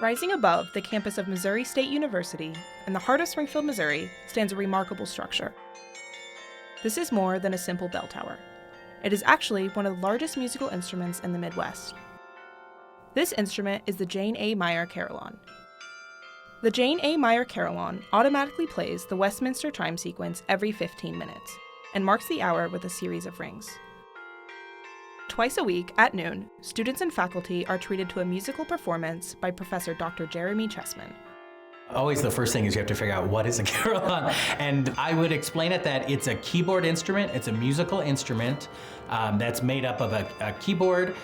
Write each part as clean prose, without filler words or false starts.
Rising above the campus of Missouri State University, in the heart of Springfield, Missouri, stands a remarkable structure. This is more than a simple bell tower. It is actually one of the largest musical instruments in the Midwest. This instrument is the Jane A. Meyer Carillon. The Jane A. Meyer Carillon automatically plays the Westminster chime sequence every 15 minutes and marks the hour with a series of rings. Twice a week at noon, students and faculty are treated to a musical performance by Professor Dr. Jeremy Chessman. Always the first thing is you have to figure out what is a carillon. And I would explain it that it's a keyboard instrument. It's a musical instrument that's made up of a keyboard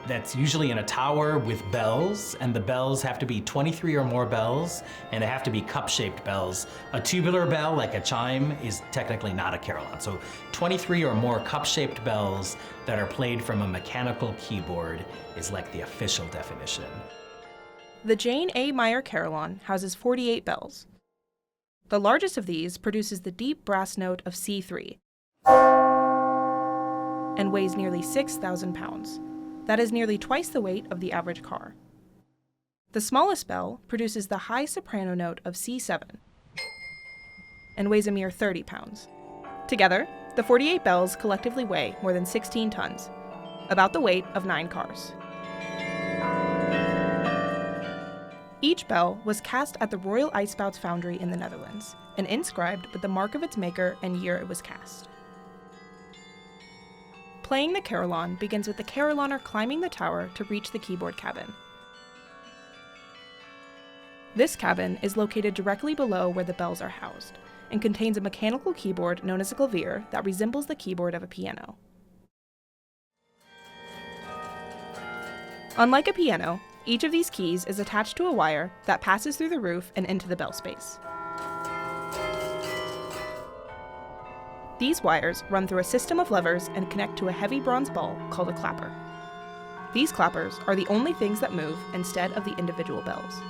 that's usually in a tower with bells, and the bells have to be 23 or more bells, and they have to be cup-shaped bells. A tubular bell, like a chime, is technically not a carillon. So 23 or more cup-shaped bells that are played from a mechanical keyboard is like the official definition. The Jane A. Meyer Carillon houses 48 bells. The largest of these produces the deep brass note of C3 and weighs nearly 6,000 pounds. That is nearly twice the weight of the average car. The smallest bell produces the high soprano note of C7 and weighs a mere 30 pounds. Together, the 48 bells collectively weigh more than 16 tons, about the weight of 9 cars. Each bell was cast at the Royal Ijsbouts Foundry in the Netherlands and inscribed with the mark of its maker and year it was cast. Playing the carillon begins with the carillonner climbing the tower to reach the keyboard cabin. This cabin is located directly below where the bells are housed and contains a mechanical keyboard known as a clavier that resembles the keyboard of a piano. Unlike a piano, each of these keys is attached to a wire that passes through the roof and into the bell space. These wires run through a system of levers and connect to a heavy bronze ball called a clapper. These clappers are the only things that move instead of the individual bells.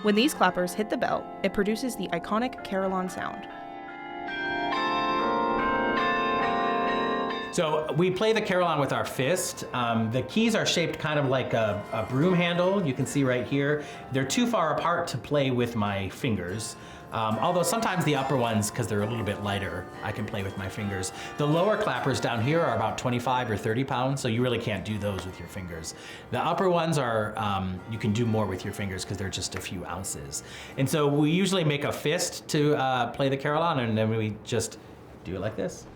When these clappers hit the bell, it produces the iconic carillon sound. So we play the carillon with our fist. The keys are shaped kind of like a broom handle. You can see right here. They're too far apart to play with my fingers. Although sometimes the upper ones, because they're a little bit lighter, I can play with my fingers. The lower clappers down here are about 25 or 30 pounds, so you really can't do those with your fingers. The upper ones are, you can do more with your fingers because they're just a few ounces. And so we usually make a fist to play the carillon, and then we just do it like this.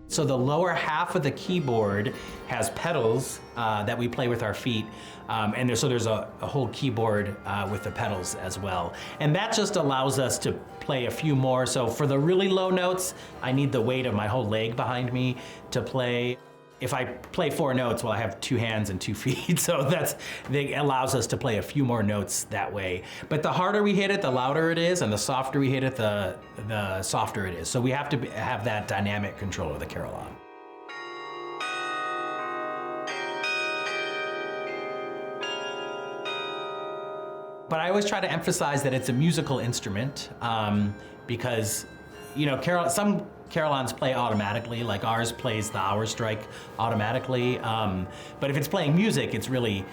So the lower half of the keyboard has pedals that we play with our feet, and there's a whole keyboard with the pedals as well. And that just allows us to play a few more. So for the really low notes, I need the weight of my whole leg behind me to play. If I play 4 notes, well, I have 2 hands and 2 feet, so that allows us to play a few more notes that way. But the harder we hit it, the louder it is, and the softer we hit it, the softer it is. So we have to have that dynamic control of the carillon. But I always try to emphasize that it's a musical instrument because, you know, some carillons play automatically, like ours plays the hour strike automatically. But if it's playing music, it's really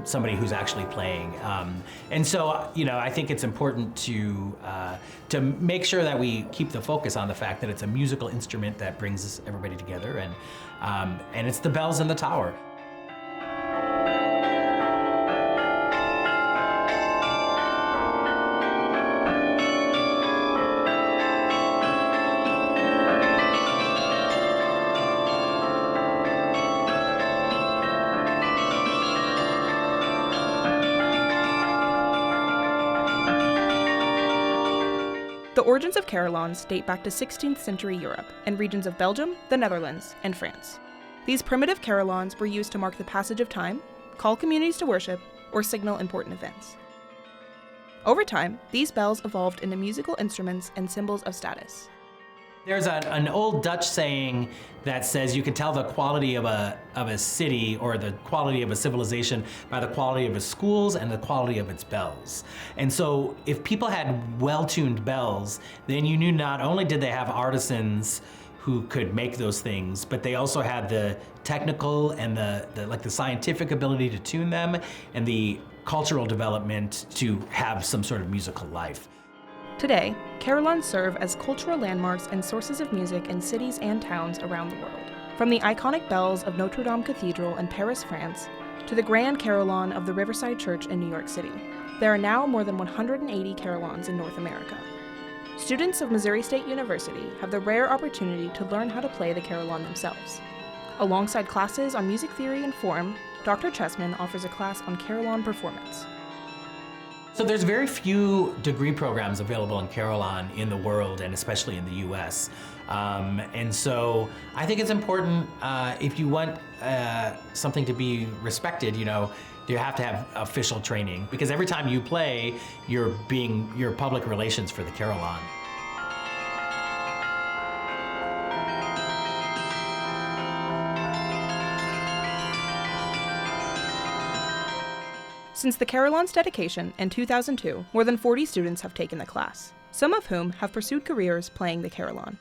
somebody who's actually playing. And so, you know, I think it's important to make sure that we keep the focus on the fact that it's a musical instrument that brings everybody together, and it's the bells in the tower. The origins of carillons date back to 16th century Europe and regions of Belgium, the Netherlands, and France. These primitive carillons were used to mark the passage of time, call communities to worship, or signal important events. Over time, these bells evolved into musical instruments and symbols of status. There's an old Dutch saying that says you can tell the quality of a city or the quality of a civilization by the quality of its schools and the quality of its bells. And so if people had well-tuned bells, then you knew not only did they have artisans who could make those things, but they also had the technical and the scientific ability to tune them and the cultural development to have some sort of musical life. Today, carillons serve as cultural landmarks and sources of music in cities and towns around the world. From the iconic bells of Notre Dame Cathedral in Paris, France, to the Grand Carillon of the Riverside Church in New York City, there are now more than 180 carillons in North America. Students of Missouri State University have the rare opportunity to learn how to play the carillon themselves. Alongside classes on music theory and form, Dr. Chessman offers a class on carillon performance. So there's very few degree programs available in carillon in the world, and especially in the US. And so I think it's important, if you want something to be respected, you have to have official training, because every time you play, you're public relations for the carillon. Since the carillon's dedication in 2002, more than 40 students have taken the class, some of whom have pursued careers playing the carillon.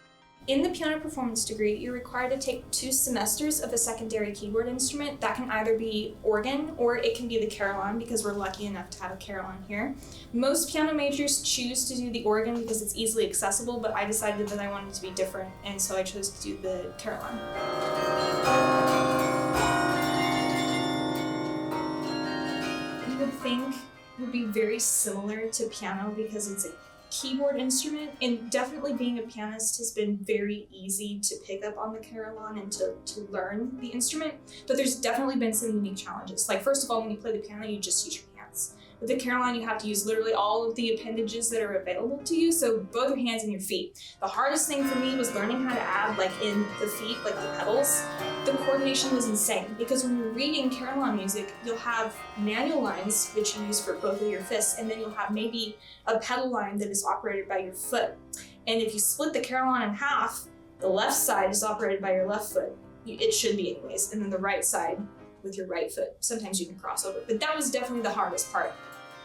In the piano performance degree, you're required to take 2 semesters of a secondary keyboard instrument. That can either be organ or it can be the carillon, because we're lucky enough to have a carillon here. Most piano majors choose to do the organ because it's easily accessible, but I decided that I wanted to be different, and so I chose to do the carillon. You would think it would be very similar to piano because it's a keyboard instrument, and definitely being a pianist has been very easy to pick up on the carillon and to learn the instrument, but there's definitely been some unique challenges. Like, first of all, when you play the piano, you just use your hands. With the carillon, you have to use literally all of the appendages that are available to you, so both your hands and your feet. The hardest thing for me was learning how to add, in the feet, the pedals. The coordination was insane, because when you're reading carillon music, you'll have manual lines, which you use for both of your fists, and then you'll have maybe a pedal line that is operated by your foot. And if you split the carillon in half, the left side is operated by your left foot. It should be anyways, and then the right side with your right foot. Sometimes you can cross over, but that was definitely the hardest part.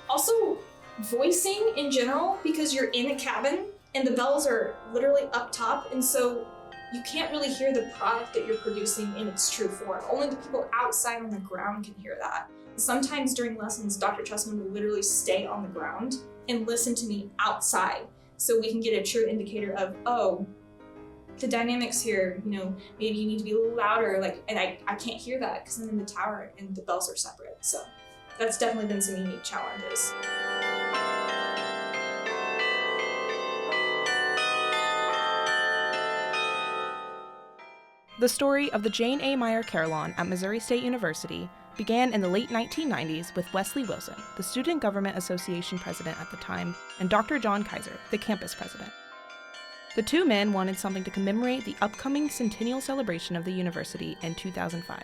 Also, voicing in general, because you're in a cabin and the bells are literally up top, and so you can't really hear the product that you're producing in its true form. Only the people outside on the ground can hear that. Sometimes during lessons, Dr. Chessman will literally stay on the ground and listen to me outside, so we can get a true indicator of, oh, the dynamics here, maybe you need to be a little louder, and I can't hear that because I'm in the tower and the bells are separate. So that's definitely been some unique challenges. The story of the Jane A. Meyer Carillon at Missouri State University began in the late 1990s with Wesley Wilson, the Student Government Association president at the time, and Dr. John Kaiser, the campus president. The two men wanted something to commemorate the upcoming centennial celebration of the university in 2005.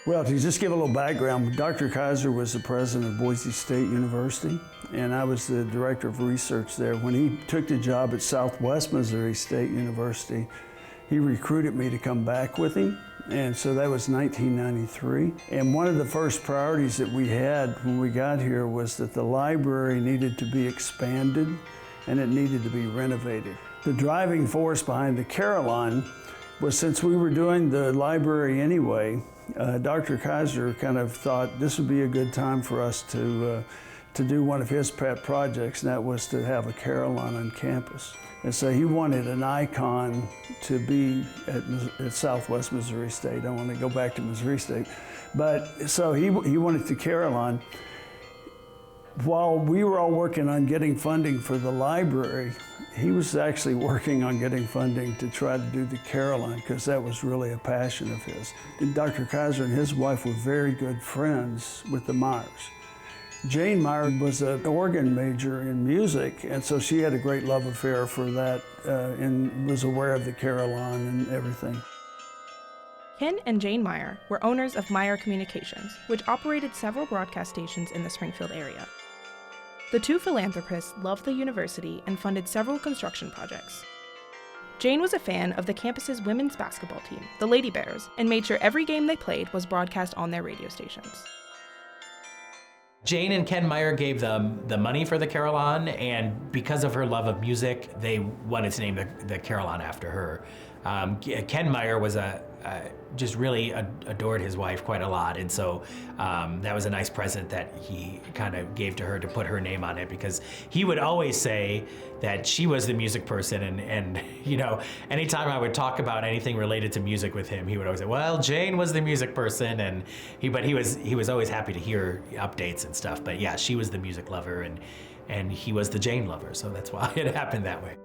Well, to just give a little background, Dr. Kaiser was the president of Boise State University, and I was the director of research there. When he took the job at Southwest Missouri State University, he recruited me to come back with him, and so that was 1993. And one of the first priorities that we had when we got here was that the library needed to be expanded and it needed to be renovated. The driving force behind the carillon was, since we were doing the library anyway, Dr. Kaiser kind of thought this would be a good time for us to do one of his pet projects, and that was to have a carillon on campus. And so he wanted an icon to be at Southwest Missouri State. I want to go back to Missouri State. But so he wanted the carillon. While we were all working on getting funding for the library, he was actually working on getting funding to try to do the carillon, because that was really a passion of his. And Dr. Kaiser and his wife were very good friends with the Meyers. Jane Meyer was an organ major in music, and so she had a great love affair for that and was aware of the carillon and everything. Ken and Jane Meyer were owners of Meyer Communications, which operated several broadcast stations in the Springfield area. The two philanthropists loved the university and funded several construction projects. Jane was a fan of the campus's women's basketball team, the Lady Bears, and made sure every game they played was broadcast on their radio stations. Jane and Ken Meyer gave them the money for the carillon, and because of her love of music, they wanted to name the carillon after her. Ken Meyer was just really adored his wife quite a lot, and so that was a nice present that he kind of gave to her to put her name on it, because he would always say that she was the music person, and you know, anytime I would talk about anything related to music with him, he would always say, well, Jane was the music person, and he was always happy to hear updates and stuff. But yeah, she was the music lover, and he was the Jane lover, so that's why it happened that way.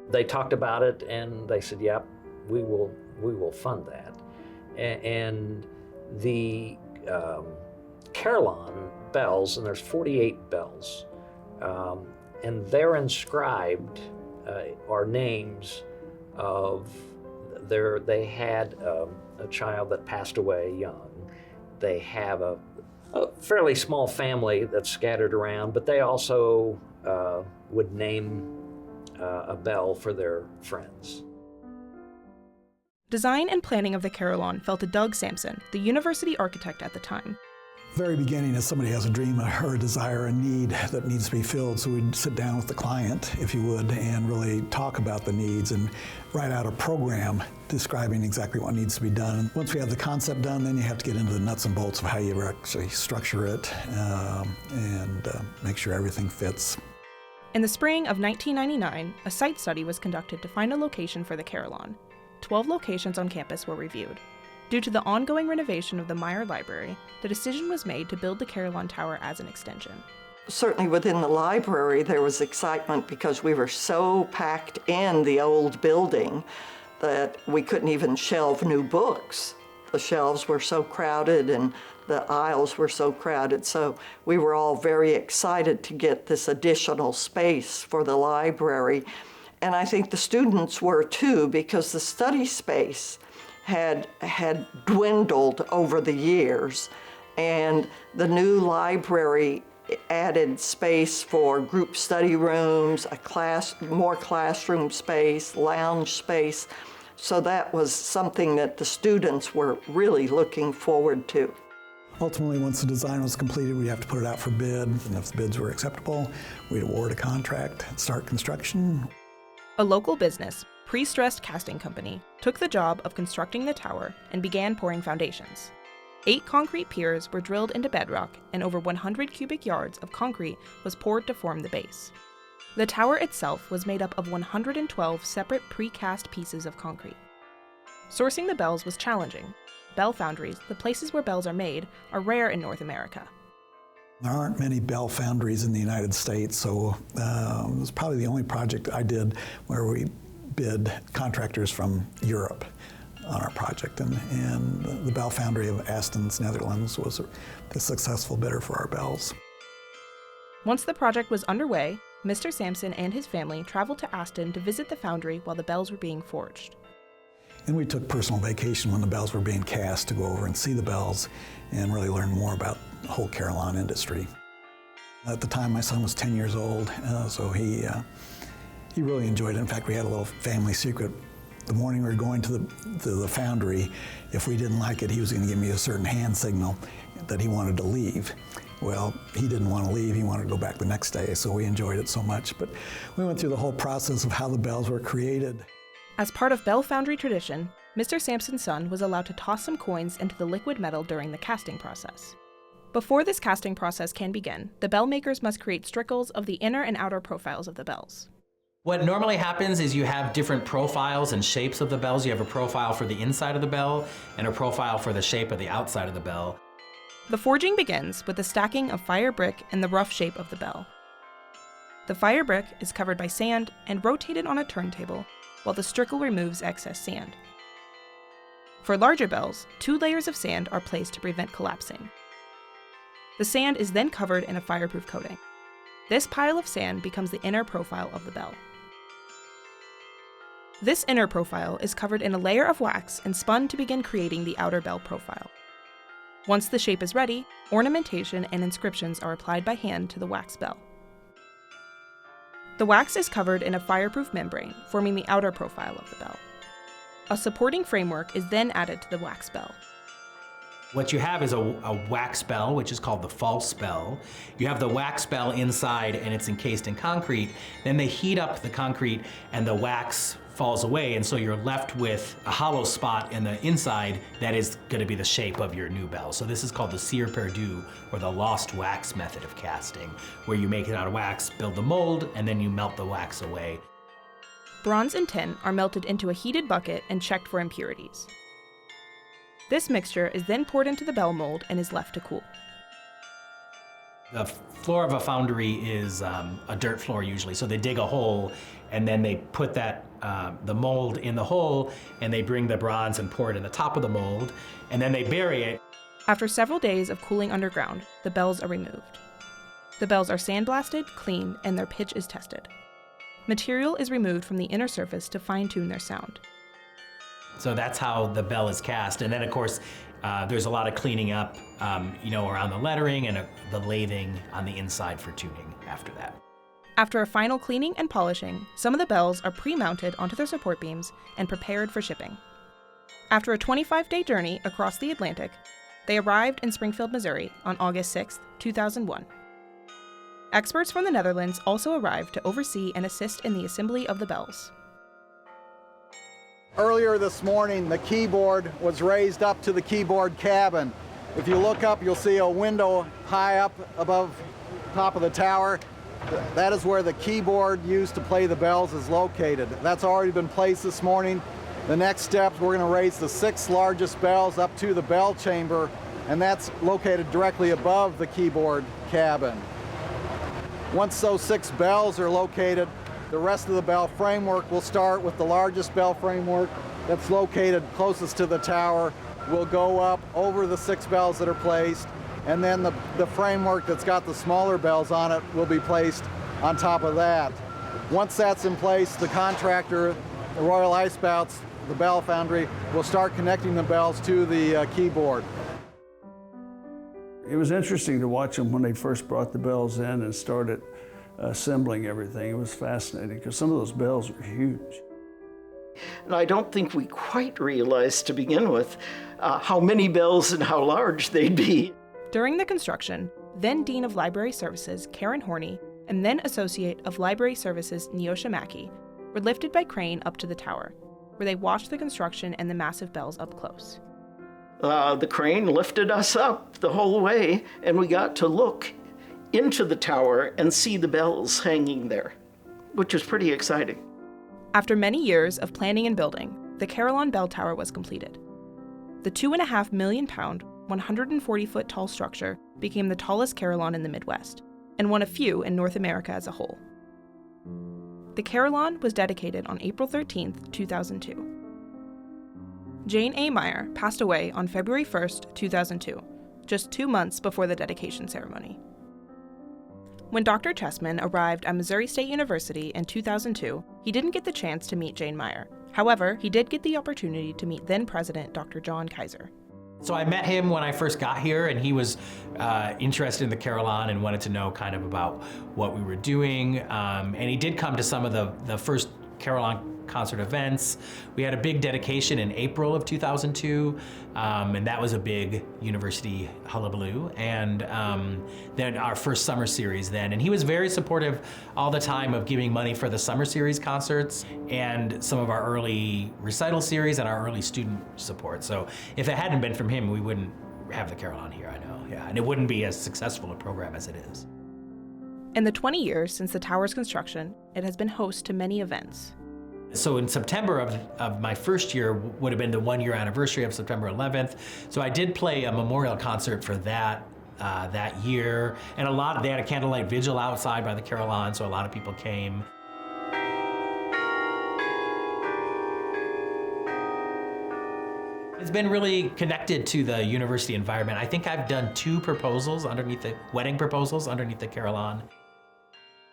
They talked about it, and they said, yep, we will fund that. And the carillon bells, and there's 48 bells, and they're inscribed are names of they had a child that passed away young. They have a fairly small family that's scattered around, but they also would name a bell for their friends. Design and planning of the carillon fell to Doug Sampson, the university architect at the time. Very beginning is somebody has a dream or a desire, a need that needs to be filled. So we'd sit down with the client, if you would, and really talk about the needs and write out a program describing exactly what needs to be done. And once we have the concept done, then you have to get into the nuts and bolts of how you actually structure it and make sure everything fits. In the spring of 1999, a site study was conducted to find a location for the carillon. 12 locations on campus were reviewed. Due to the ongoing renovation of the Meyer Library, the decision was made to build the Carillon Tower as an extension. Certainly within the library, there was excitement because we were so packed in the old building that we couldn't even shelve new books. The shelves were so crowded and the aisles were so crowded, so we were all very excited to get this additional space for the library. And I think the students were too, because the study space had dwindled over the years, and the new library added space for group study rooms, more classroom space, lounge space. So that was something that the students were really looking forward to. Ultimately, once the design was completed, we'd have to put it out for bid, and if the bids were acceptable, we'd award a contract and start construction. A local business, Pre-Stressed Casting Company, took the job of constructing the tower and began pouring foundations. 8 concrete piers were drilled into bedrock, and over 100 cubic yards of concrete was poured to form the base. The tower itself was made up of 112 separate precast pieces of concrete. Sourcing the bells was challenging. Bell foundries, the places where bells are made, are rare in North America. There aren't many bell foundries in the United States, so it was probably the only project I did where we bid contractors from Europe on our project, and the Bell Foundry of Astens, Netherlands was the successful bidder for our bells. Once the project was underway, Mr. Sampson and his family traveled to Aston to visit the foundry while the bells were being forged. And we took personal vacation when the bells were being cast to go over and see the bells and really learn more about the whole carillon industry. At the time, my son was 10 years old, so he really enjoyed it. In fact, we had a little family secret. The morning we were going to the foundry, if we didn't like it, he was going to give me a certain hand signal that he wanted to leave. Well, he didn't want to leave, he wanted to go back the next day, so we enjoyed it so much. But we went through the whole process of how the bells were created. As part of Bell Foundry tradition, Mr. Sampson's son was allowed to toss some coins into the liquid metal during the casting process. Before this casting process can begin, the bell makers must create strickles of the inner and outer profiles of the bells. What normally happens is you have different profiles and shapes of the bells. You have a profile for the inside of the bell and a profile for the shape of the outside of the bell. The forging begins with the stacking of fire brick in the rough shape of the bell. The fire brick is covered by sand and rotated on a turntable, while the strickle removes excess sand. For larger bells, 2 layers of sand are placed to prevent collapsing. The sand is then covered in a fireproof coating. This pile of sand becomes the inner profile of the bell. This inner profile is covered in a layer of wax and spun to begin creating the outer bell profile. Once the shape is ready, ornamentation and inscriptions are applied by hand to the wax bell. The wax is covered in a fireproof membrane, forming the outer profile of the bell. A supporting framework is then added to the wax bell. What you have is a wax bell, which is called the false bell. You have the wax bell inside and it's encased in concrete. Then they heat up the concrete and the wax falls away, and so you're left with a hollow spot in the inside that is going to be the shape of your new bell. So this is called the cire perdu, or the lost wax method of casting, where you make it out of wax, build the mold, and then you melt the wax away. Bronze and tin are melted into a heated bucket and checked for impurities. This mixture is then poured into the bell mold and is left to cool. The floor of a foundry is a dirt floor usually, so they dig a hole and then they put that the mold in the hole, and they bring the bronze and pour it in the top of the mold, and then they bury it. After several days of cooling underground, the bells are removed. The bells are sandblasted, cleaned, and their pitch is tested. Material is removed from the inner surface to fine-tune their sound. So that's how the bell is cast, and then of course there's a lot of cleaning up, around the lettering and the lathing on the inside for tuning after that. After a final cleaning and polishing, some of the bells are pre-mounted onto their support beams and prepared for shipping. After a 25-day journey across the Atlantic, they arrived in Springfield, Missouri on August 6, 2001. Experts from the Netherlands also arrived to oversee and assist in the assembly of the bells. Earlier this morning, the keyboard was raised up to the keyboard cabin. If you look up, you'll see a window high up above top of the tower. That is where the keyboard used to play the bells is located. That's already been placed this morning. The next step, we're going to raise the 6 largest bells up to the bell chamber, and that's located directly above the keyboard cabin. Once those 6 bells are located, the rest of the bell framework will start with the largest bell framework that's located closest to the tower. We'll go up over the 6 bells that are placed, and then the framework that's got the smaller bells on it will be placed on top of that. Once that's in place, the contractor, the Royal Ice Bouts, the bell foundry, will start connecting the bells to the keyboard. It was interesting to watch them when they first brought the bells in and started assembling everything. It was fascinating because some of those bells are huge. And I don't think we quite realized to begin with how many bells and how large they'd be. During the construction, then Dean of Library Services Karen Horney and then Associate of Library Services Neosha Mackey were lifted by crane up to the tower, where they watched the construction and the massive bells up close. The crane lifted us up the whole way, and we got to look into the tower and see the bells hanging there, which was pretty exciting. After many years of planning and building, the Carillon Bell Tower was completed. The 2.5 million pound, 140-foot tall structure became the tallest carillon in the Midwest, and one of few in North America as a whole. The carillon was dedicated on April 13, 2002. Jane A. Meyer passed away on February 1, 2002, just 2 months before the dedication ceremony. When Dr. Chessman arrived at Missouri State University in 2002, he didn't get the chance to meet Jane Meyer. However, he did get the opportunity to meet then-President Dr. John Kaiser. So I met him when I first got here, and he was interested in the Carillon and wanted to know kind of about what we were doing. And he did come to some of the first Carillon concert events. We had a big dedication in April of 2002, and that was a big university hullabaloo. And then our first summer series then. And he was very supportive all the time of giving money for the summer series concerts and some of our early recital series and our early student support. So if it hadn't been from him, we wouldn't have the Carillon here, I know. Yeah, and it wouldn't be as successful a program as it is. In the 20 years since the tower's construction, it has been host to many events. So in September of my first year would have been the 1-year anniversary of September 11th. So I did play a memorial concert for that year. And they had a candlelight vigil outside by the Carillon, so a lot of people came. It's been really connected to the university environment. I think I've done 2 wedding proposals underneath the Carillon.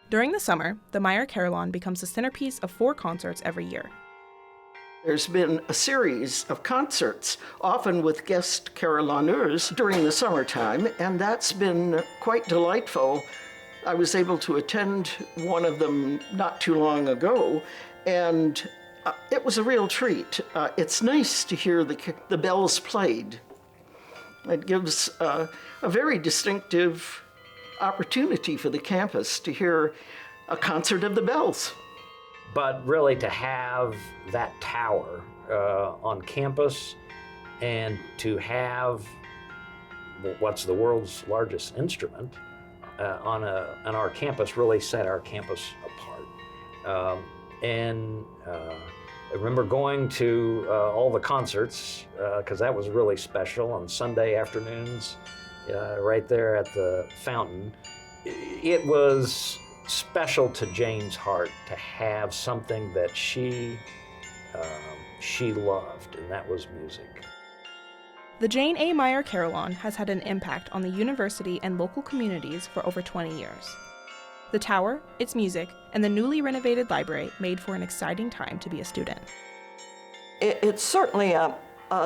During the summer, the Meyer Carillon becomes the centerpiece of 4 concerts every year. There's been a series of concerts, often with guest carillonneurs during the summertime, and that's been quite delightful. I was able to attend one of them not too long ago, and it was a real treat. It's nice to hear the bells played. It gives a very distinctive opportunity for the campus to hear a concert of the bells. But really to have that tower on campus and to have what's the world's largest instrument on our campus really set our campus apart. I remember going to all the concerts because that was really special on Sunday afternoons right there at the fountain. It was special to Jane's heart to have something that she loved, and that was music. The Jane A. Meyer Carillon has had an impact on the university and local communities for over 20 years. The tower, its music, and the newly renovated library made for an exciting time to be a student. It's certainly a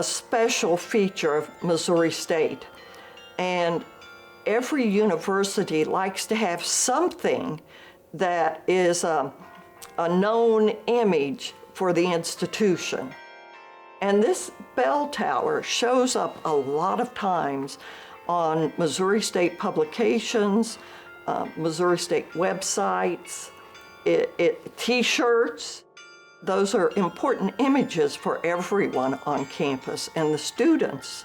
special feature of Missouri State, and every university likes to have something that is a known image for the institution. And this bell tower shows up a lot of times on Missouri State publications, Missouri State websites, T-shirts. Those are important images for everyone on campus, and the students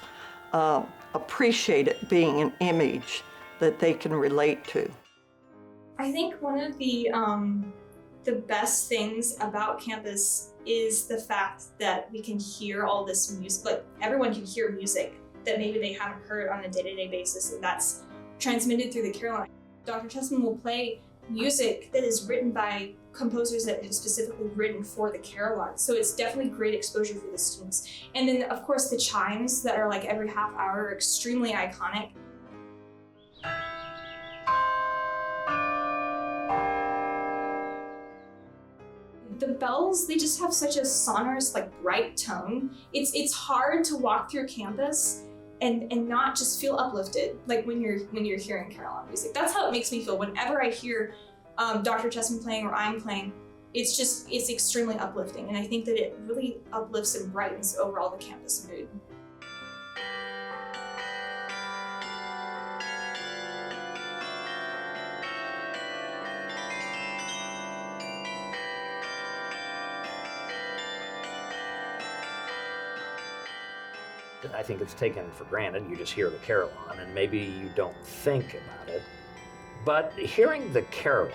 appreciate it being an image that they can relate to. I think one of the best things about campus is the fact that we can hear all this music, like everyone can hear music that maybe they haven't heard on a day-to-day basis, and that's transmitted through the carillon. Dr. Chessman will play music that is written by composers that have specifically written for the carillon, so it's definitely great exposure for the students. And then of course the chimes that are like every half hour are extremely iconic. The bells, they just have such a sonorous, like bright tone. It's hard to walk through campus and not just feel uplifted, like when you're hearing carillon music. That's how it makes me feel whenever I hear Dr. Chessman playing or I'm playing. It's extremely uplifting, and I think that it really uplifts and brightens overall the campus mood. I think it's taken for granted. You just hear the carillon and maybe you don't think about it. But hearing the carillon,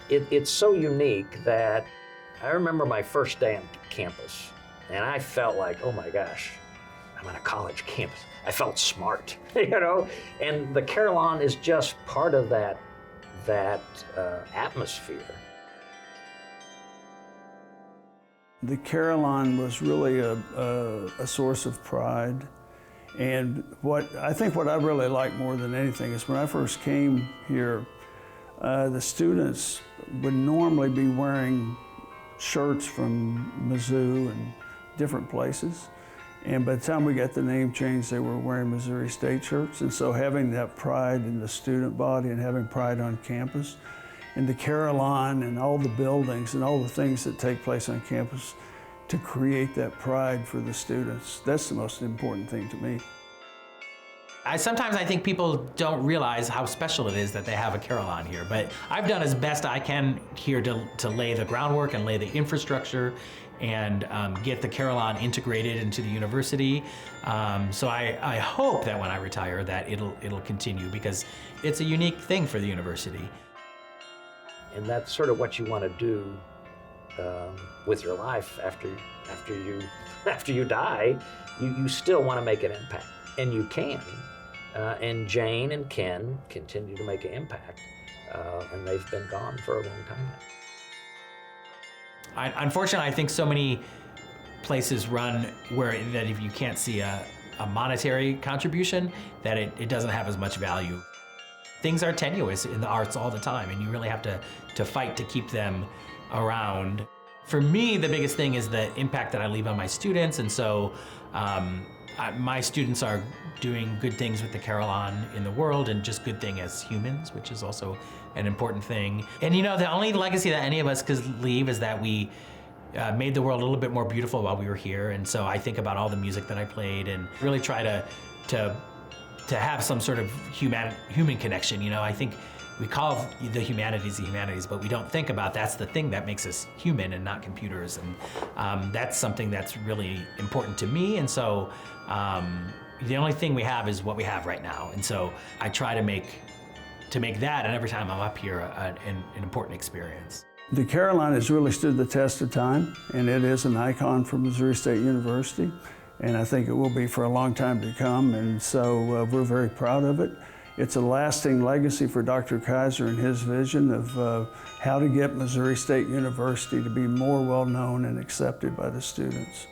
it's so unique that I remember my first day on campus and I felt like, oh my gosh, I'm on a college campus. I felt smart, you know? And the carillon is just part of that atmosphere. The carillon was really a source of pride. And what I really like more than anything is when I first came here, the students would normally be wearing shirts from Mizzou and different places. And by the time we got the name changed, they were wearing Missouri State shirts. And so having that pride in the student body and having pride on campus, and the carillon and all the buildings and all the things that take place on campus to create that pride for the students. That's the most important thing to me. Sometimes I think people don't realize how special it is that they have a carillon here, but I've done as best I can here to lay the groundwork and lay the infrastructure and get the carillon integrated into the university. So I hope that when I retire that it'll continue, because it's a unique thing for the university. And that's sort of what you want to do with your life after you die. You still want to make an impact, and you can. And Jane and Ken continue to make an impact, and they've been gone for a long time. Unfortunately, I think so many places run where that if you can't see a monetary contribution, that it doesn't have as much value. Things are tenuous in the arts all the time, and you really have to fight to keep them around. For me, the biggest thing is the impact that I leave on my students, and so my students are doing good things with the carillon in the world, and just good thing as humans, which is also an important thing. And you know, the only legacy that any of us could leave is that we made the world a little bit more beautiful while we were here. And so I think about all the music that I played and really try to have some sort of human connection. You know, I think we call the humanities, but we don't think about that's the thing that makes us human and not computers. And that's something that's really important to me. And so the only thing we have is what we have right now. And so I try to make that, and every time I'm up here, an important experience. The Carolinas really stood the test of time, and it is an icon for Missouri State University, and I think it will be for a long time to come, and so we're very proud of it. It's a lasting legacy for Dr. Kaiser and his vision of how to get Missouri State University to be more well-known and accepted by the students.